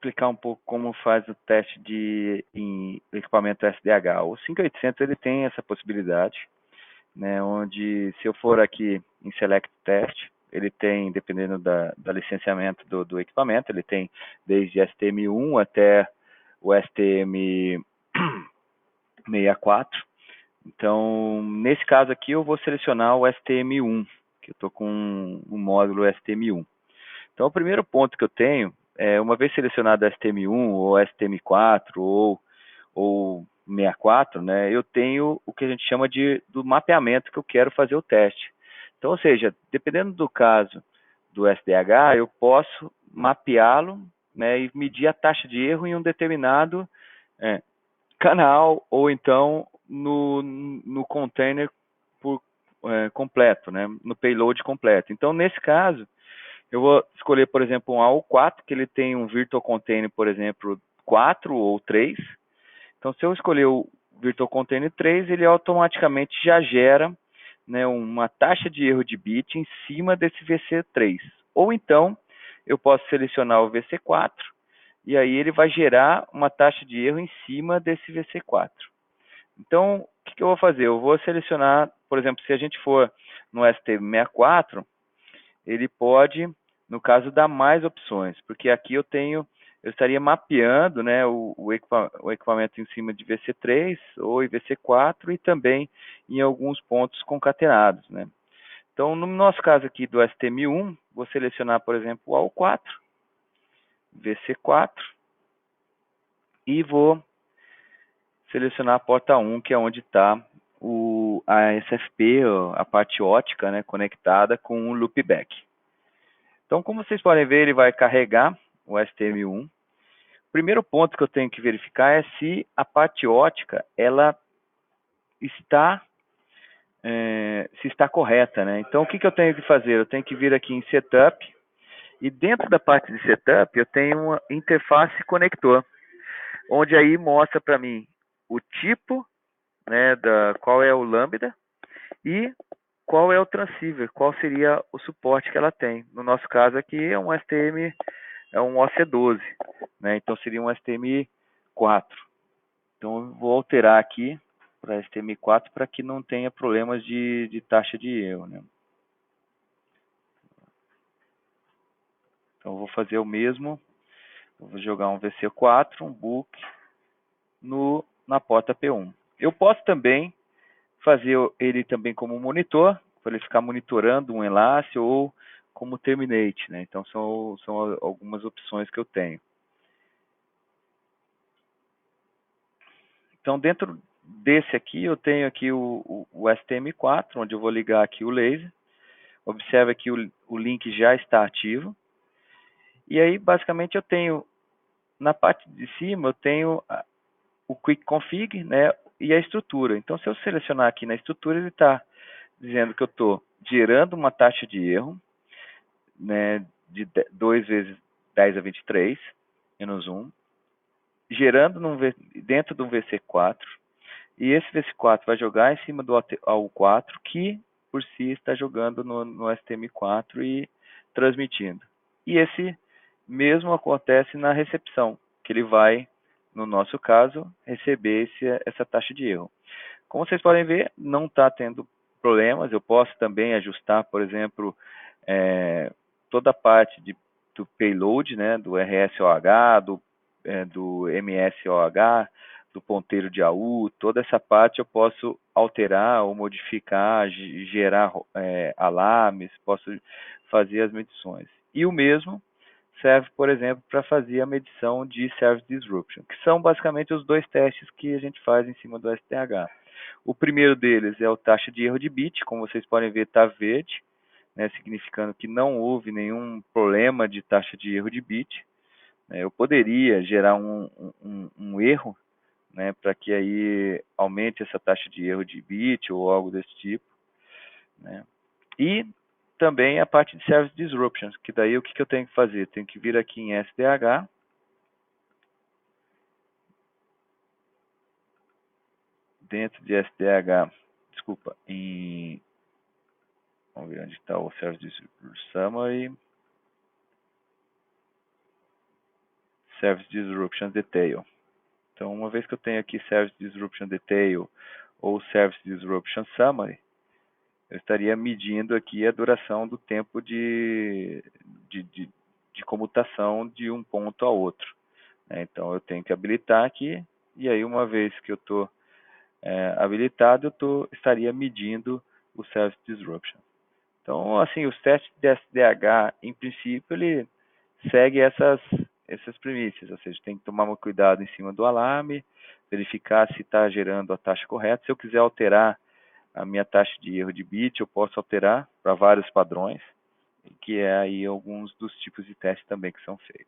explicar um pouco como faz o teste em equipamento SDH. O 5800 ele tem essa possibilidade, né, onde se eu for aqui em Select Test, ele tem, dependendo da licenciamento do equipamento, ele tem desde STM1 até o STM64. Então, nesse caso aqui, eu vou selecionar o STM1, que eu estou com o módulo STM1. Então, o primeiro ponto que eu tenho, uma vez selecionado STM1 ou STM4 ou 64, né, eu tenho o que a gente chama do mapeamento que eu quero fazer o teste. Então, ou seja, dependendo do caso do SDH, eu posso mapeá-lo, né, e medir a taxa de erro em um determinado canal ou então no container completo, né, no payload completo. Então, nesse caso, eu vou escolher, por exemplo, um AU4, que ele tem um Virtual Container, por exemplo, 4 ou 3. Então, se eu escolher o Virtual Container 3, ele automaticamente já gera, né, uma taxa de erro de bit em cima desse VC3. Ou então, eu posso selecionar o VC4, e aí ele vai gerar uma taxa de erro em cima desse VC4. Então, o que eu vou fazer? Eu vou selecionar, por exemplo, se a gente for no ST64, ele pode, no caso, dar mais opções, porque aqui eu estaria mapeando, né, o equipamento em cima de VC3 ou VC4 e também em alguns pontos concatenados, né. Então, no nosso caso aqui do STM1, vou selecionar, por exemplo, o AU4, VC4 e vou selecionar a porta 1, que é onde está a SFP, a parte ótica, né, conectada com o loopback. Então, como vocês podem ver, ele vai carregar o STM1. O primeiro ponto que eu tenho que verificar é se a parte ótica ela está se está correta, né? Então, o que eu tenho que fazer? Eu tenho que vir aqui em Setup e dentro da parte de Setup eu tenho uma interface conector, onde aí mostra para mim o tipo, né, qual é o lambda e qual é o transceiver, qual seria o suporte que ela tem. No nosso caso aqui é um STM, é um OC12, né? Então seria um STM4. Então eu vou alterar aqui para STM4 para que não tenha problemas de taxa de erro, né? Então eu vou fazer o mesmo, eu vou jogar um VC4, um book na porta P1. Eu posso também fazer ele também como monitor, para ele ficar monitorando um enlace ou como terminate, né? Então são algumas opções que eu tenho. Então dentro desse aqui eu tenho aqui o STM4, onde eu vou ligar aqui o laser. Observe que o link já está ativo. E aí basicamente eu tenho na parte de cima eu tenho o Quick Config, né, e a estrutura. Então se eu selecionar aqui na estrutura, ele está dizendo que eu estou gerando uma taxa de erro, né, de 2 vezes 10 a 23, menos 1, gerando dentro do VC4, e esse VC4 vai jogar em cima do AU4, que por si está jogando no STM4 e transmitindo. E esse mesmo acontece na recepção, que ele vai, no nosso caso, receber essa taxa de erro. Como vocês podem ver, não está tendo problemas. Eu posso também ajustar, por exemplo, toda a parte do payload, né, do RSOH, do MSOH, do ponteiro de AU, toda essa parte eu posso alterar ou modificar, gerar alarmes, posso fazer as medições. E o mesmo serve, por exemplo, para fazer a medição de Service Disruption, que são basicamente os dois testes que a gente faz em cima do SDH. O primeiro deles é o taxa de erro de bit, como vocês podem ver está verde, né, significando que não houve nenhum problema de taxa de erro de bit. Eu poderia gerar um erro, né, para que aí aumente essa taxa de erro de bit ou algo desse tipo, né. E também a parte de Service Disruptions, que daí o que eu tenho que fazer? Tenho que vir aqui em SDH, dentro de SDH, desculpa, vamos ver onde está o Service Summary, Service Disruption Detail. Então, uma vez que eu tenho aqui Service Disruption Detail ou Service Disruption Summary, eu estaria medindo aqui a duração do tempo de comutação de um ponto a outro. Então, eu tenho que habilitar aqui, e aí uma vez que eu estou habilitado, eu estaria medindo o Service Disruption. Então, assim, os testes de SDH, em princípio, ele segue essas premissas, ou seja, tem que tomar um cuidado em cima do alarme, verificar se está gerando a taxa correta. Se eu quiser alterar a minha taxa de erro de bit, eu posso alterar para vários padrões, que é aí alguns dos tipos de testes também que são feitos.